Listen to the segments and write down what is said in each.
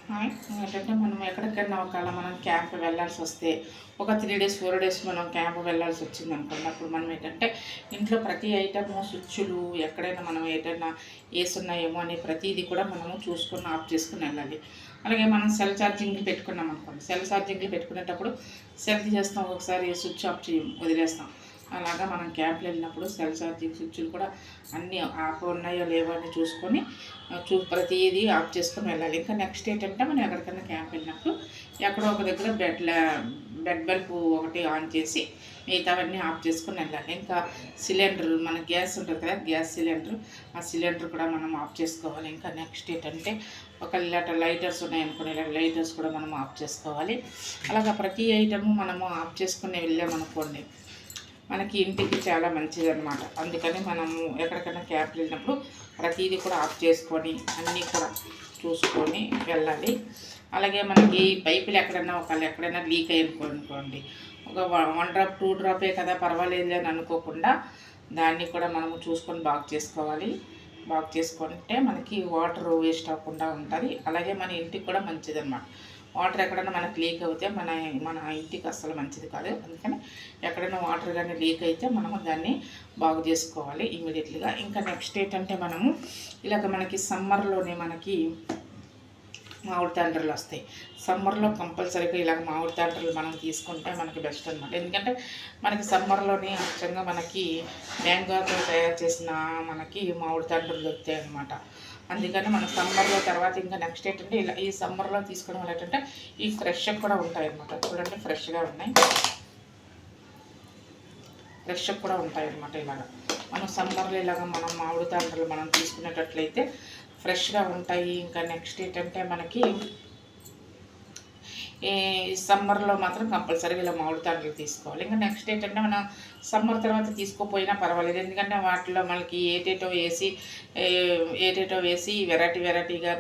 Hi. ఏంటంటే మనం ఎక్కడికైనా ఒకవేళ మనం క్యాంప్ వెళ్ళాల్సి వస్తే ఒక 3 డేస్ 4 డేస్ మనం క్యాంప్ వెళ్ళాల్సి వచ్చింది అనుకోండి. అప్పుడు మనం ఏంటంటే ఇంట్లో ప్రతి ఐటము స్విచ్చులు ఎక్కడైనా మనం ఏదైనా వేసున్నాయేమో అని ప్రతిదీ కూడా మనము చూసుకొని ఆఫ్ చేసుకుని వెళ్ళాలి. అలాగే మనం సెల్ ఛార్జింగ్లు పెట్టుకున్నాం అనుకోండి. సెల్ ఛార్జింగ్లు పెట్టుకునేటప్పుడు సెల్ తీసేస్తాం, ఒకసారి స్విచ్ ఆఫ్ చేయం, వదిలేస్తాం. అలాగా మనం క్యాంప్లో వెళ్ళినప్పుడు సెల్ ఛార్జింగ్ స్విచ్లు కూడా అన్నీ ఆఫ్ ఉన్నాయో లేవో అని చూసుకొని ప్రతిదీ ఆఫ్ చేసుకొని వెళ్ళాలి. ఇంకా నెక్స్ట్ ఏంటంటే మనం ఎక్కడికైనా క్యాంప్ వెళ్ళినప్పుడు ఎక్కడో ఒక దగ్గర బెడ్ బల్బ్ ఒకటి ఆన్ చేసి మిగతావన్నీ ఆఫ్ చేసుకొని వెళ్ళాలి. ఇంకా సిలిండర్, మన గ్యాస్ ఉంటుంది కదా, గ్యాస్ సిలిండర్, ఆ సిలిండర్ కూడా మనం ఆఫ్ చేసుకోవాలి. ఇంకా నెక్స్ట్ ఏంటంటే ఒక లైటర్స్ ఉన్నాయనుకునే లైటర్స్ కూడా మనం ఆఫ్ చేసుకోవాలి. అలాగా ప్రతి ఐటము మనము ఆఫ్ చేసుకుని వెళ్ళామనుకోండి, మనకి ఇంటికి చాలా మంచిదన్నమాట. అందుకని మనము ఎక్కడికైనా క్యాంప్ వెళ్ళినప్పుడు ప్రతిదీ కూడా ఆఫ్ చేసుకొని అన్నీ కూడా చూసుకొని వెళ్ళాలి. అలాగే మనకి పైపులు ఎక్కడైనా లీక్ అయ్యనుకోండి, ఒక 1 డ్రాప్ 2 డ్రాపే కదా పర్వాలేదు అని అనుకోకుండా దాన్ని కూడా మనము చూసుకొని బాగు చేసుకోవాలి. బాగు చేసుకుంటే మనకి వాటర్ వేస్ట్ అవ్వకుండా ఉంటుంది. అలాగే మన ఇంటికి కూడా మంచిదన్నమాట. వాటర్ ఎక్కడైనా మనకు లీక్ అవుతే మన మన ఇంటికి అస్సలు మంచిది కాదు. అందుకని ఎక్కడైనా వాటర్ కానీ లీక్ అయితే మనము దాన్ని బాగు చేసుకోవాలి ఇమీడియట్లీగా. ఇంకా నెక్స్ట్ ఏంటంటే మనము ఇలాగ మనకి సమ్మర్లోనే మనకి మామిడి తాండ్రలు వస్తాయి. సమ్మర్లో కంపల్సరీగా ఇలాగ మామిడి తాండ్రలు మనం తీసుకుంటే మనకి బెస్ట్ అనమాట. ఎందుకంటే మనకి సమ్మర్లోనే అచ్చంగా మనకి మ్యాంగోతో తయారు చేసిన మనకి మామిడి తాండ్రలు దొరుకుతాయి అన్నమాట. అందుకని మన సమ్మర్లో తర్వాత ఇంకా నెక్స్ట్ ఏంటంటే ఇలా ఈ సమ్మర్లో తీసుకోవడం వల్ల ఏంటంటే ఈ ఫ్రెష్గా కూడా ఉంటాయి అన్నమాట. చూడండి, ఫ్రెష్గా ఉన్నాయి, ఫ్రెష్గా కూడా ఉంటాయి అన్నమాట. ఇలాగ మనం సమ్మర్లో ఇలాగ మనం మామిడి తాండ్రలు మనం తీసుకునేటట్లయితే ఫ్రెష్గా ఉంటాయి. ఇంకా నెక్స్ట్ ఏంటంటే మనకి ఈ సమ్మర్లో మాత్రం కంపల్సరీగా ఇలా మామిడి తాండ్రలు తీసుకోవాలి. ఇంకా నెక్స్ట్ ఏంటంటే మనం సమ్మర్ తర్వాత తీసుకోపోయినా పర్వాలేదు. ఎందుకంటే వాటిలో మనకి ఏటేటో వేసి వెరైటీగా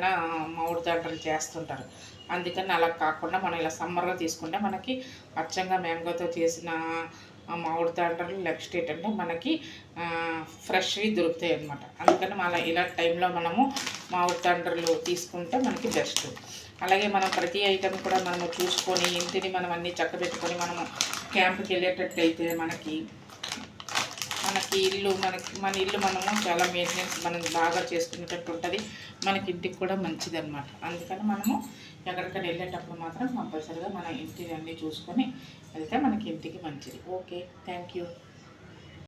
మామిడి తాండ్రలు చేస్తుంటారు. అందుకని అలా కాకుండా మనం ఇలా సమ్మర్లో తీసుకుంటే మనకి అచ్చంగా మ్యాంగోతో చేసిన మామిడి తాండ్రలు నెక్స్ట్ ఏంటంటే మనకి ఫ్రెష్వి దొరుకుతాయి అన్నమాట. అందుకని ఇలా టైంలో మనము మామిడి తాండ్రలు తీసుకుంటే మనకి బెస్ట్. అలాగే మనం ప్రతి ఐటెం కూడా మనము చూసుకొని ఇంటిని మనం అన్నీ చక్కబెట్టుకొని మనము క్యాంప్కి వెళ్ళేటట్టయితే మనకి మన ఇల్లు మనము చాలా మెయింటెనెన్స్ మనం బాగా చేసుకునేటట్టు ఉంటుంది. మనకి ఇంటికి కూడా మంచిదన్నమాట. అందుకని మనము ఎక్కడికైనా వెళ్ళేటప్పుడు మాత్రం కంపల్సరీగా మన ఇంటిని అన్నీ చూసుకొని వెళ్తే మనకి ఇంటికి మంచిది. Okay, thank you.